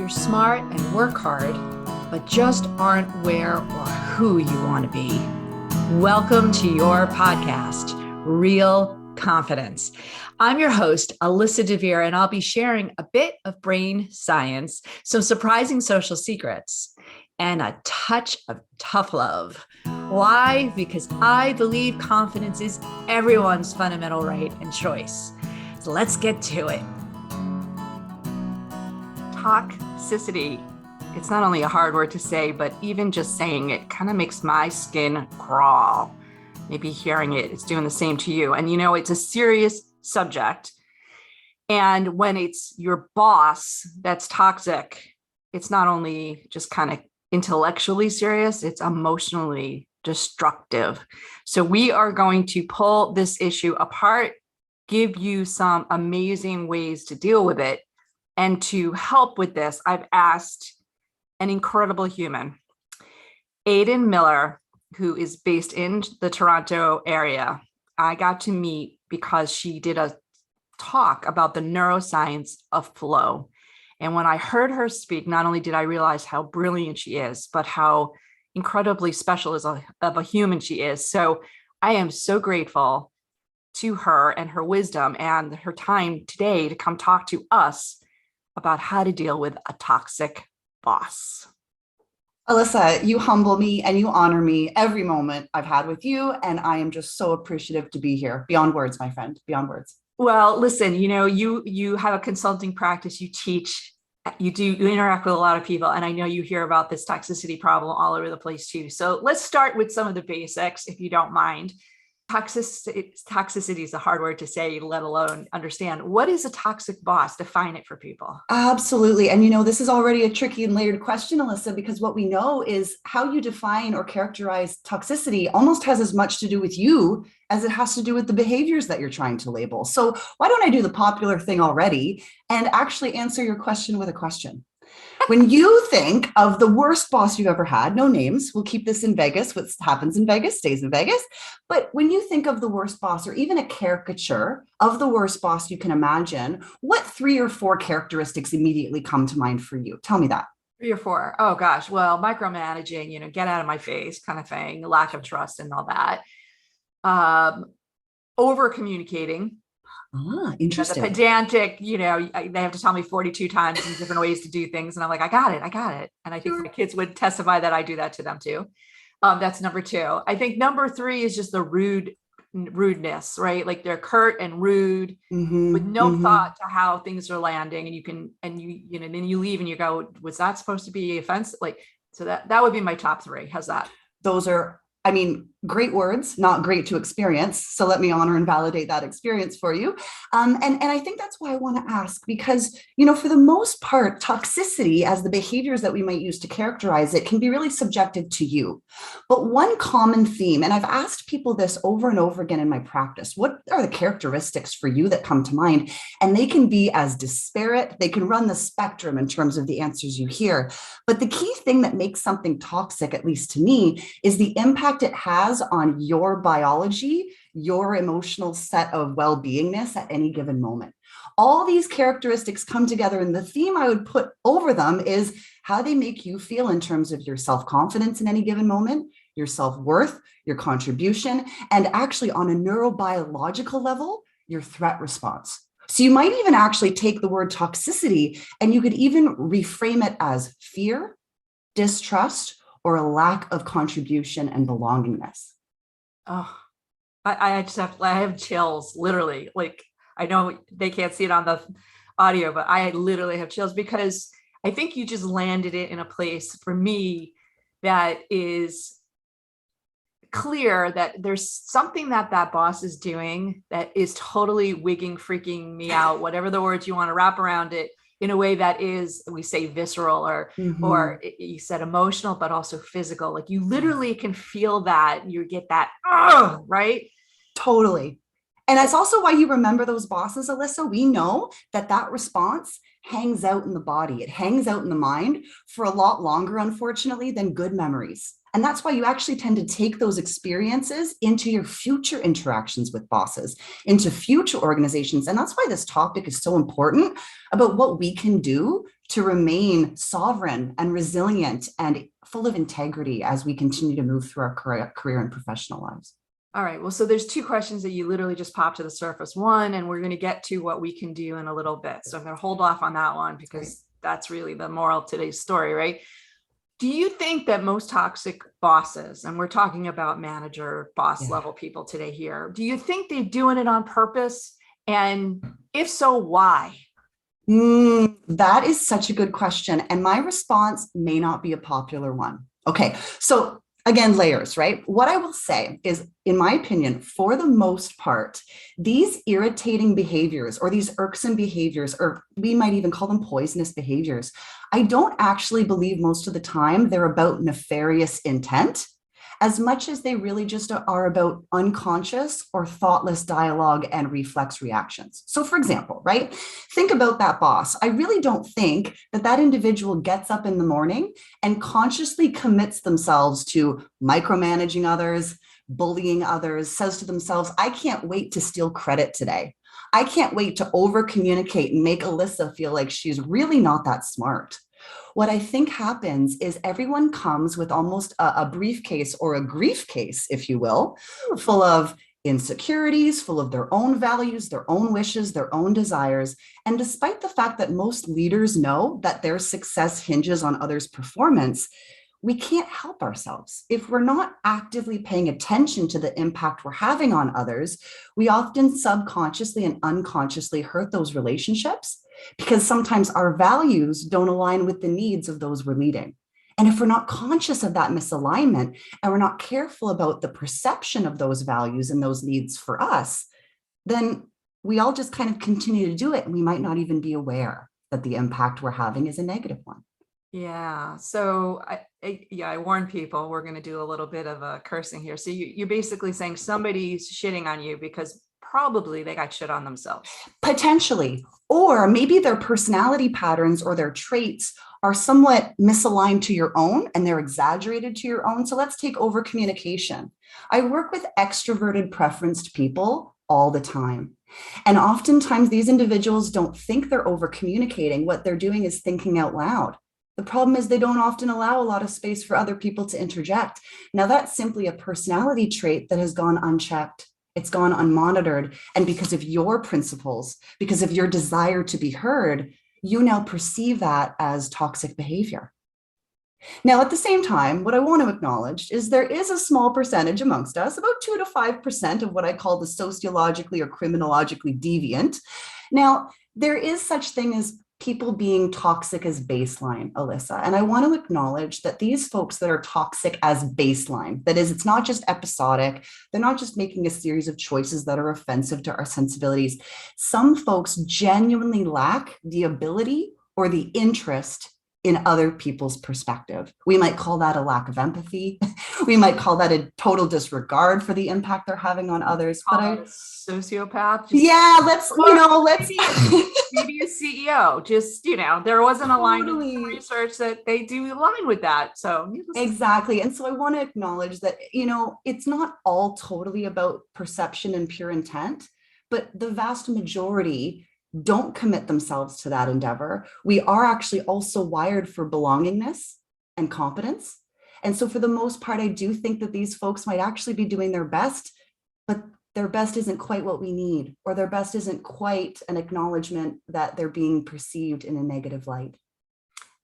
you're smart and work hard, but just aren't where or who you want to be. Welcome to your podcast, Real Confidence. I'm your host, Alyssa DeVere, and I'll be sharing a bit of brain science, some surprising social secrets, and a touch of tough love. Why? Because I believe confidence is everyone's fundamental right and choice. So let's get to it. Toxicity. It's not only a hard word to say, but even just saying it kind of makes my skin crawl. Maybe hearing it, it's doing the same to you. And you know, it's a serious subject. And when it's your boss that's toxic, it's not only just kind of intellectually serious, it's emotionally destructive. So we are going to pull this issue apart, give you some amazing ways to deal with it. And to help with this, I've asked an incredible human, Aidan Millar, who is based in the Toronto area. I got to meet because she did a talk about the neuroscience of flow. And when I heard her speak, not only did I realize how brilliant she is, but how incredibly special of a human she is. So I am so grateful to her and her wisdom and her time today to come talk to us about how to deal with a toxic boss. Alyssa, you humble me and you honor me every moment I've had with you. And I am just so appreciative to be here. Beyond words, my friend, beyond words. Well, listen, you know, you have a consulting practice, you teach, you interact with a lot of people. And I know you hear about this toxicity problem all over the place too. So let's start with some of the basics, if you don't mind. Toxicity is a hard word to say, let alone understand. What is a toxic boss? Define it for people. Absolutely. And you know, this is already a tricky and layered question, Alyssa, because what we know is how you define or characterize toxicity almost has as much to do with you as it has to do with the behaviors that you're trying to label. So why don't I do the popular thing already and actually answer your question with a question? When you think of the worst boss you've ever had, no names, we'll keep this in Vegas. What happens in Vegas stays in Vegas. But when you think of the worst boss, or even a caricature of the worst boss you can imagine, what 3 or 4 characteristics immediately come to mind for you? Tell me that. 3 or 4. Oh gosh. Well, micromanaging, you know, get out of my face kind of thing, lack of trust and all that. Over communicating. Interesting. The pedantic, you know, they have to tell me 42 times in different ways to do things. And I'm like, I got it. And I think my kids would testify that I do that to them too. That's number 2. I think number 3 is just the rudeness, right? Like they're curt and rude with no thought to how things are landing. And then you leave and you go, was that supposed to be offensive? Like, so that would be my top 3. How's that? Those are, I mean, great words, not great to experience. So let me honor and validate that experience for you. And I think that's why I want to ask, because, you know, for the most part, toxicity as the behaviors that we might use to characterize it can be really subjective to you. But one common theme, and I've asked people this over and over again in my practice, what are the characteristics for you that come to mind? And they can be as disparate, they can run the spectrum in terms of the answers you hear. But the key thing that makes something toxic, at least to me, is the impact it has on your biology, your emotional set of well-beingness at any given moment. All these characteristics come together, and the theme I would put over them is how they make you feel in terms of your self-confidence in any given moment, your self-worth, your contribution, and actually on a neurobiological level, your threat response. So you might even actually take the word toxicity and you could even reframe it as fear, distrust, or a lack of contribution and belongingness. Oh, I have chills, literally. Like, I know they can't see it on the audio, but I literally have chills because I think you just landed it in a place for me that is clear that there's something that boss is doing that is totally freaking me out, whatever the words you want to wrap around it, in a way that is, we say visceral or you said emotional, but also physical. Like you literally can feel that, you get that, right? Totally. And that's also why you remember those bosses, Alyssa. We know that response hangs out in the body. It hangs out in the mind for a lot longer, unfortunately, than good memories. And that's why you actually tend to take those experiences into your future interactions with bosses, into future organizations. And that's why this topic is so important about what we can do to remain sovereign and resilient and full of integrity as we continue to move through our career and professional lives. All right. Well, so there's two questions that you literally just popped to the surface. One, and we're going to get to what we can do in a little bit. So I'm going to hold off on that one because that's really the moral of today's story, right? Do you think that most toxic bosses, and we're talking about manager, boss level people today here, do you think they're doing it on purpose? And if so, why? That is such a good question. And my response may not be a popular one. Okay. So again, layers, right? What I will say is, in my opinion, for the most part, these irritating behaviors or these irksome behaviors, or we might even call them poisonous behaviors, I don't actually believe most of the time they're about nefarious intent, as much as they really just are about unconscious or thoughtless dialogue and reflex reactions. So for example, right, think about that boss. I really don't think that that individual gets up in the morning and consciously commits themselves to micromanaging others, bullying others, says to themselves, I can't wait to steal credit today. I can't wait to over communicate and make Alyssa feel like she's really not that smart. What I think happens is everyone comes with almost a briefcase or a grief case, if you will, full of insecurities, full of their own values, their own wishes, their own desires. And despite the fact that most leaders know that their success hinges on others' performance, we can't help ourselves. If we're not actively paying attention to the impact we're having on others, we often subconsciously and unconsciously hurt those relationships, because sometimes our values don't align with the needs of those we're leading. And if we're not conscious of that misalignment and we're not careful about the perception of those values and those needs for us, then we all just kind of continue to do it. And we might not even be aware that the impact we're having is a negative one. Yeah. So I warn people, we're going to do a little bit of a cursing here. So you're basically saying somebody's shitting on you because probably they got shit on themselves. Potentially, or maybe their personality patterns or their traits are somewhat misaligned to your own and they're exaggerated to your own. So let's take over communication. I work with extroverted preferenced people all the time. And oftentimes these individuals don't think they're over communicating. What they're doing is thinking out loud. The problem is they don't often allow a lot of space for other people to interject. Now that's simply a personality trait that has gone unchecked. It's gone unmonitored. And because of your principles, because of your desire to be heard, you now perceive that as toxic behavior. Now, at the same time, what I want to acknowledge is there is a small percentage amongst us, about 2 to 5% of what I call the sociologically or criminologically deviant. Now, there is such thing as people being toxic as baseline, Alyssa. And I want to acknowledge that these folks that are toxic as baseline, that is, it's not just episodic, they're not just making a series of choices that are offensive to our sensibilities. Some folks genuinely lack the ability or the interest in other people's perspective. We might call that a lack of empathy. We might call that a total disregard for the impact they're having on others. But a sociopath. Let's maybe a CEO. There wasn't a line of research that they do align with that. So exactly. And so I want to acknowledge that, it's not all totally about perception and pure intent, but the vast majority don't commit themselves to that endeavor. We are actually also wired for belongingness and competence. And so for the most part, I do think that these folks might actually be doing their best, but their best isn't quite what we need, or their best isn't quite an acknowledgement that they're being perceived in a negative light.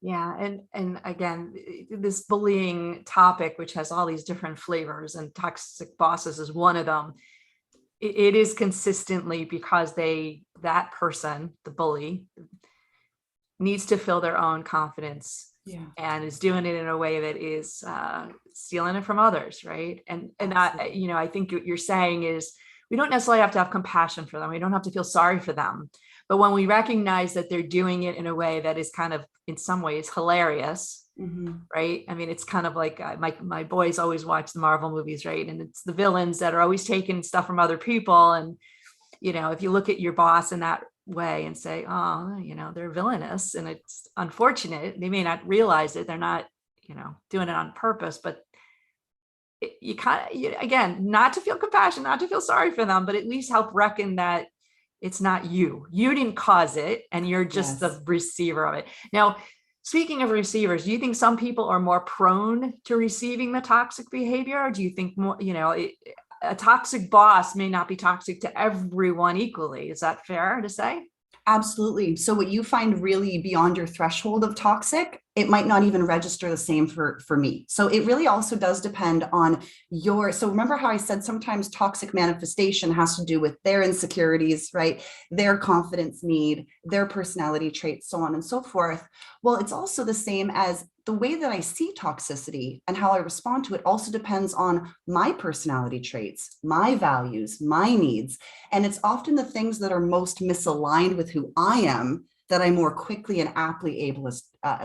Yeah. And again, this bullying topic, which has all these different flavors, and toxic bosses is one of them. It is consistently because that person, the bully, needs to fill their own confidence, and is doing it in a way that is stealing it from others, right? And I think what you're saying is we don't necessarily have to have compassion for them. We don't have to feel sorry for them. But when we recognize that they're doing it in a way that is kind of, in some ways, hilarious, right? I mean, it's kind of like my boys always watch the Marvel movies, right? And it's the villains that are always taking stuff from other people. And, if you look at your boss in that way and say, oh, they're villainous, and it's unfortunate, they may not realize it. They're not, doing it on purpose, but you kind of, again, not to feel compassion, not to feel sorry for them, but at least help reckon that It's not you. You didn't cause it, and you're just Yes. the receiver of it. Now, speaking of receivers, do you think some people are more prone to receiving the toxic behavior? Or do you think more, a toxic boss may not be toxic to everyone equally? Is that fair to say? Absolutely. So what you find really beyond your threshold of toxic, it might not even register the same for me. So it really also does depend on so remember how I said sometimes toxic manifestation has to do with their insecurities, right? Their confidence need, their personality traits, so on and so forth. Well, it's also the same as the way that I see toxicity and how I respond to it also depends on my personality traits, my values, my needs. And it's often the things that are most misaligned with who I am that I more quickly and aptly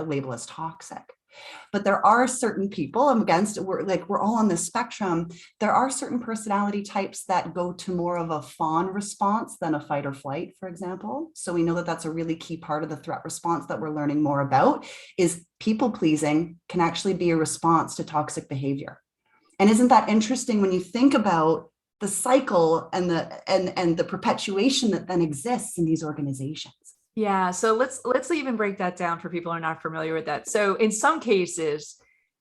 label as toxic. But there are certain people, we're all on this spectrum. There are certain personality types that go to more of a fawn response than a fight or flight, for example. So we know that that's a really key part of the threat response that we're learning more about is people pleasing can actually be a response to toxic behavior. And isn't that interesting when you think about the cycle and the perpetuation that then exists in these organizations? Yeah. So let's even break that down for people who are not familiar with that. So in some cases,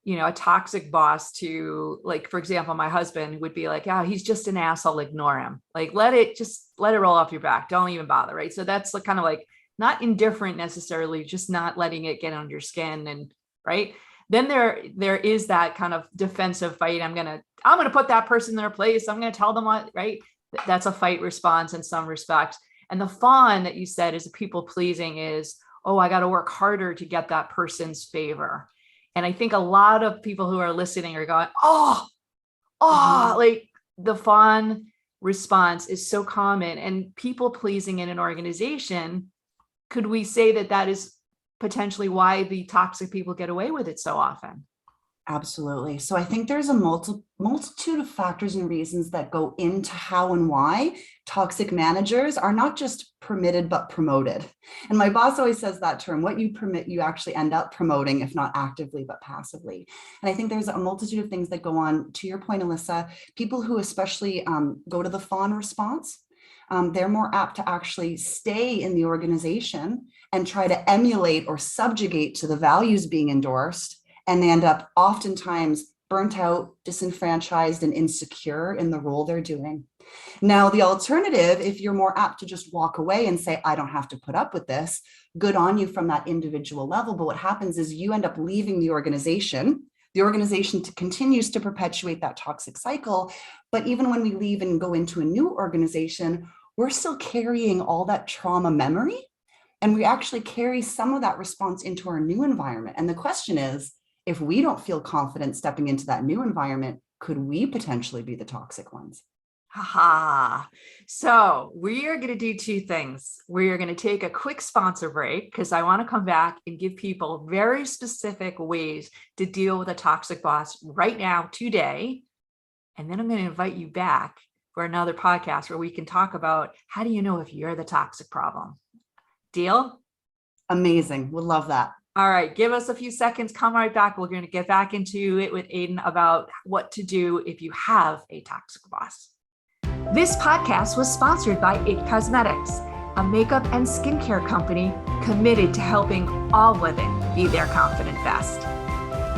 a toxic boss to, like, for example, my husband would be like, he's just an asshole, ignore him. Like, let it roll off your back. Don't even bother. Right. So that's kind of like not indifferent necessarily, just not letting it get under your skin. And right. Then there is that kind of defensive fight. I'm going to put that person in their place. I'm going to tell them what, right. That's a fight response in some respects. And the fawn that you said is a people pleasing is, I got to work harder to get that person's favor. And I think a lot of people who are listening are going, like the fawn response is so common. And people pleasing in an organization, could we say that is potentially why the toxic people get away with it so often? Absolutely. So I think there's a multitude of factors and reasons that go into how and why toxic managers are not just permitted, but promoted. And my boss always says that term, what you permit, you actually end up promoting, if not actively, but passively. And I think there's a multitude of things that go on. To your point, Alyssa, people who especially go to the fawn response, they're more apt to actually stay in the organization and try to emulate or subjugate to the values being endorsed. And they end up oftentimes burnt out, disenfranchised, and insecure in the role they're doing. Now, the alternative, if you're more apt to just walk away and say, I don't have to put up with this, good on you from that individual level. But what happens is you end up leaving the organization. The organization continues to perpetuate that toxic cycle. But even when we leave and go into a new organization, we're still carrying all that trauma memory. And we actually carry some of that response into our new environment. And the question is, if we don't feel confident stepping into that new environment, could we potentially be the toxic ones? Haha. So we are going to do two things. We are going to take a quick sponsor break because I want to come back and give people very specific ways to deal with a toxic boss right now, today. And then I'm going to invite you back for another podcast where we can talk about how do you know if you're the toxic problem? Deal? Amazing. We'll love that. All right, give us a few seconds, come right back. We're going to get back into it with Aidan about what to do if you have a toxic boss. This podcast was sponsored by It Cosmetics, a makeup and skincare company committed to helping all women be their confident best.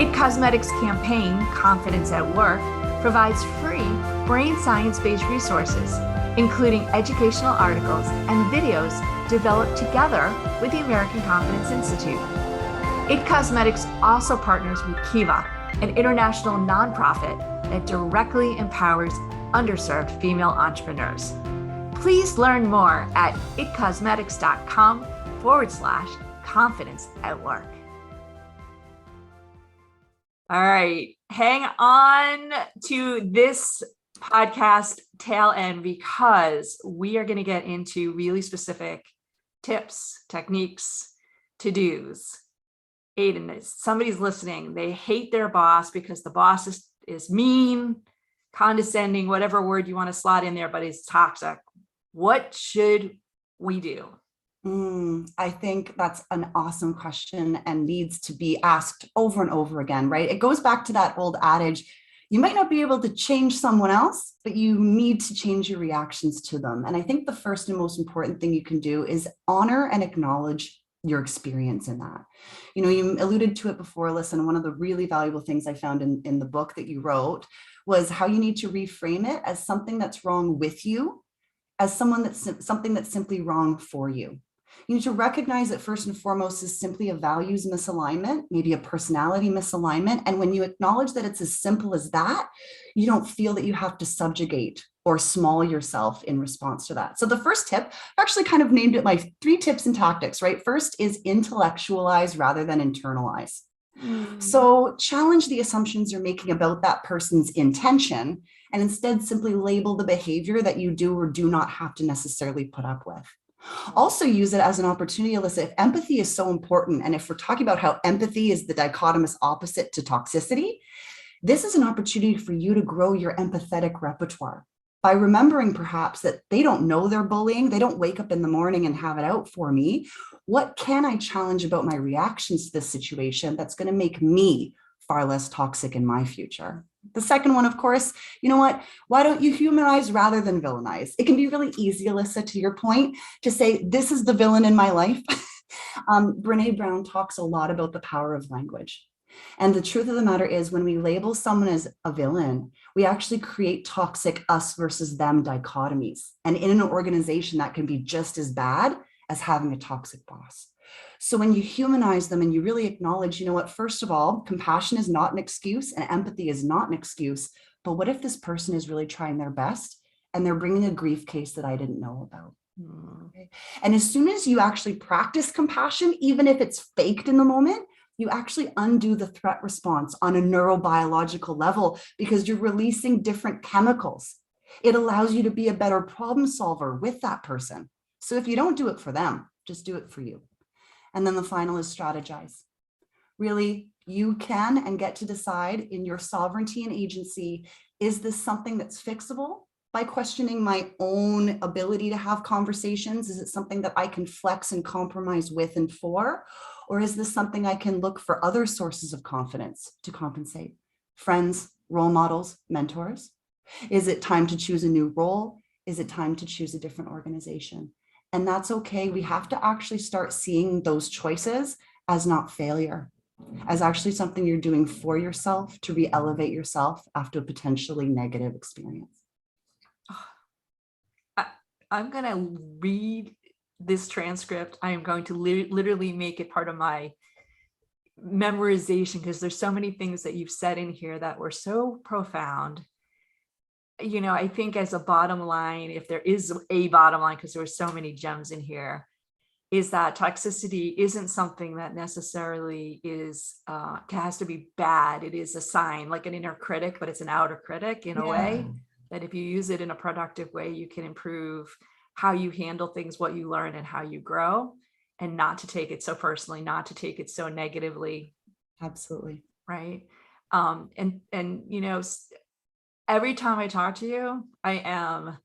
It Cosmetics' campaign, Confidence at Work, provides free brain science-based resources, including educational articles and videos developed together with the American Confidence Institute. It Cosmetics also partners with Kiva, an international nonprofit that directly empowers underserved female entrepreneurs. Please learn more at itcosmetics.com/confidence at work. All right, hang on to this podcast tail end because we are going to get into really specific tips, techniques, to-dos. Aidan, somebody's listening. They hate their boss because the boss is mean, condescending, whatever word you want to slot in there, but it's toxic. What should we do? I think that's an awesome question and needs to be asked over and over again, right? It goes back to that old adage, You might not be able to change someone else, but you need to change your reactions to them. And I think the first and most important thing you can do is honor and acknowledge your experience in that. You alluded to it before, Alyssa, and one of the really valuable things I found in the book that you wrote was how you need to reframe it as something that's wrong with you, as something that's simply wrong for you. You need to recognize that first and foremost is simply a values misalignment, maybe a personality misalignment. And when you acknowledge that it's as simple as that, you don't feel that you have to subjugate or small yourself in response to that. So the first tip, I've actually kind of named it my 3 tips and tactics, right? First is intellectualize rather than internalize. So challenge the assumptions you're making about that person's intention and instead simply label the behavior that you do or do not have to necessarily put up with. Also use it as an opportunity, Alyssa, if empathy is so important, and if we're talking about how empathy is the dichotomous opposite to toxicity, this is an opportunity for you to grow your empathetic repertoire by remembering perhaps that they don't know they're bullying. They don't wake up in the morning and have it out for me. What can I challenge about my reactions to this situation that's going to make me far less toxic in my future? The second one, of course, you know what? Why don't you humanize rather than villainize? It can be really easy, Alyssa, to your point, to say, this is the villain in my life. Brene Brown talks a lot about the power of language. And the truth of the matter is, when we label someone as a villain, we actually create toxic us versus them dichotomies. And in an organization, that can be just as bad as having a toxic boss. So when you humanize them and you really acknowledge, you know what, first of all, compassion is not an excuse and empathy is not an excuse. But what if this person is really trying their best and they're bringing a grief case that I didn't know about? Okay. And as soon as you actually practice compassion, even if it's faked in the moment, you actually undo the threat response on a neurobiological level because you're releasing different chemicals. It allows you to be a better problem solver with that person. So if you don't do it for them, just do it for you. And then the final is strategize. Really, you can and get to decide in your sovereignty and agency, is this something that's fixable by questioning my own ability to have conversations? Is it something that I can flex and compromise with and for? Or is this something I can look for other sources of confidence to compensate? Friends, role models, mentors? Is it time to choose a new role? Is it time to choose a different organization? And that's okay. We have to actually start seeing those choices as not failure, as actually something you're doing for yourself to re-elevate yourself after a potentially negative experience. I'm going to read this transcript. I am going to literally make it part of my memorization because there's so many things that you've said in here that were so profound. I think as a bottom line, if there is a bottom line, because there were so many gems in here, is that toxicity isn't something that necessarily has to be bad. It is a sign, like an inner critic, but it's an outer critic in a way that if you use it in a productive way, you can improve how you handle things, what you learn, and how you grow, and not to take it so personally, not to take it so negatively. Absolutely. Right. And every time I talk to you, I am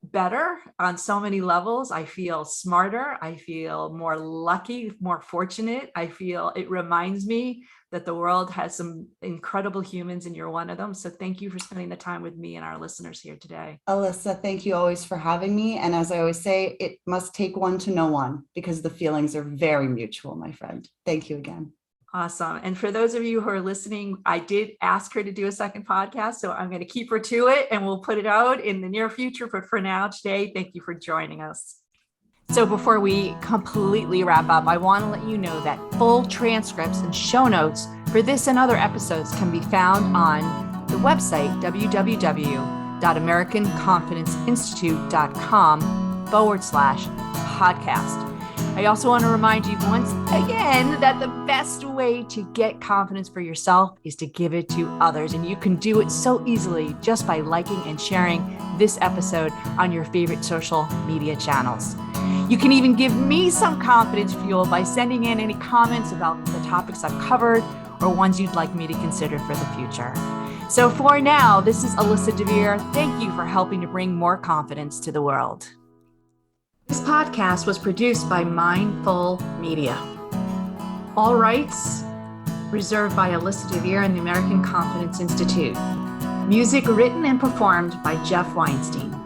better on so many levels. I feel smarter. I feel more lucky, more fortunate. I feel it reminds me that the world has some incredible humans and you're one of them. So thank you for spending the time with me and our listeners here today. Alyssa, thank you always for having me. And as I always say, it must take one to know one because the feelings are very mutual, my friend. Thank you again. Awesome. And for those of you who are listening, I did ask her to do a second podcast, so I'm going to keep her to it and we'll put it out in the near future. But for now, today, thank you for joining us. So before we completely wrap up, I want to let you know that full transcripts and show notes for this and other episodes can be found on the website, www.americanconfidenceinstitute.com/podcast. I also want to remind you once again that the best way to get confidence for yourself is to give it to others. And you can do it so easily just by liking and sharing this episode on your favorite social media channels. You can even give me some confidence fuel by sending in any comments about the topics I've covered or ones you'd like me to consider for the future. So for now, this is Alyssa DeVere. Thank you for helping to bring more confidence to the world. This podcast was produced by Mindful Media. All rights reserved by Alyssa DeVere and the American Confidence Institute. Music written and performed by Jeff Weinstein.